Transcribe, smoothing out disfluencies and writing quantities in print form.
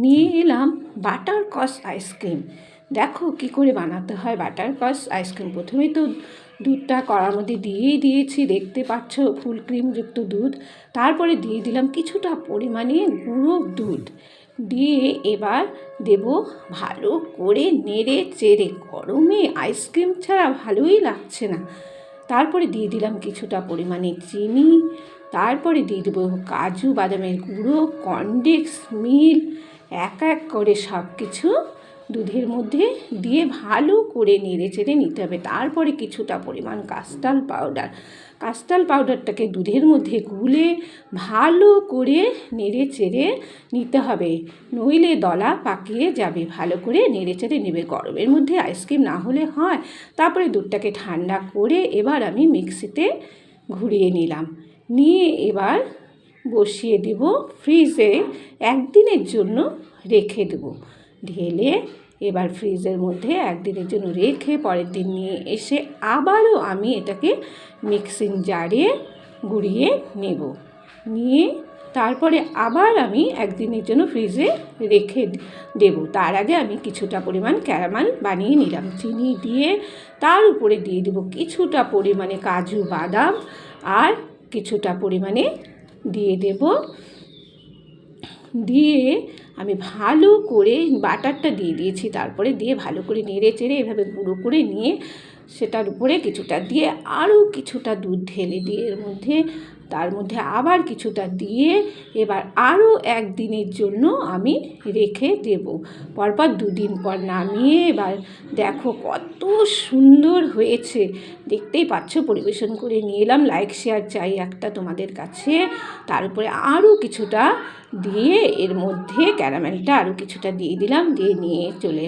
নিয়ে এলাম butterscotch ice cream. দেখো কি করে বানাতে হয় বাটারস্কচ আইসক্রিম। প্রথমেই তো দুধটা কড়ার মধ্যে দিয়েই দিয়েছি, দেখতে পাচ্ছ ফুল ক্রিমযুক্ত দুধ। তারপরে দিয়ে দিলাম কিছুটা পরিমাণে গুঁড়ো দুধ, দিয়ে এবার দেব ভালো করে নেড়ে চেড়ে। গরমে আইসক্রিম ছাড়া ভালোই লাগছে না। তারপরে দিয়ে দিলাম কিছুটা পরিমাণে চিনি, তারপরে দিয়ে দেবো কাজু বাদামের গুঁড়ো, কর্নফ্লেক্স, মিল্ক, এক এক করে সব কিছু দুধের মধ্যে দিয়ে ভালো করে নেড়ে চেড়ে নিতে হবে। তারপরে কিছুটা পরিমাণ কাস্টার্ড পাউডারটাকে দুধের মধ্যে গুলে ভালো করে নেড়ে চেড়ে নিতে হবে, নইলে দলা পাকিয়ে যাবে। ভালো করে নেড়ে চেড়ে নেবে। গরমের মধ্যে আইসক্রিম না হলে হয়। তারপরে দুধটাকে ঠান্ডা করে এবার আমি মিক্সিতে ঘুরিয়ে নিলাম, নিয়ে এবার বসিয়ে দেব ফ্রিজে, একদিনের জন্য রেখে দেবো। ঢেলে এবার ফ্রিজের মধ্যে একদিনের জন্য রেখে পরের দিন নিয়ে এসে আবারও আমি এটাকে মিক্সিং জারে গুঁড়িয়ে নেব। নিয়ে তারপরে আবার আমি একদিনের জন্য ফ্রিজে রেখে দেব। তার আগে আমি কিছুটা পরিমাণ ক্যারামেল বানিয়ে নিলাম চিনি দিয়ে। তার উপরে দিয়ে দেবো কিছুটা পরিমাণে কাজু বাদাম, আর কিছুটা পরিমাণে দিয়ে দেব, দিয়ে আমি ভালো করে বাটারটা দিয়ে দিয়েছি। তারপরে দিয়ে ভালো করে নেড়ে চেড়ে এভাবে গুঁড়ো করে নিয়ে সেটার উপরে কিছুটা দিয়ে আরও কিছুটা দুধ ঢেলে দিয়ে তার মধ্যে আবার কিছুটা দিয়ে এবার আরও একদিনের জন্য আমি রেখে দেব। পরপর দুদিন পর নামিয়ে এবার দেখো কত সুন্দর হয়েছে, দেখতেই পাচ্ছ। পরিবেশন করে নিয়ে এলাম। লাইক শেয়ার চাই একটা তোমাদের কাছে। তার উপরে আরও কিছুটা দিয়ে এর মধ্যে ক্যারামেলটা আরও কিছুটা দিয়ে দিলাম, দিয়ে নিয়ে চলে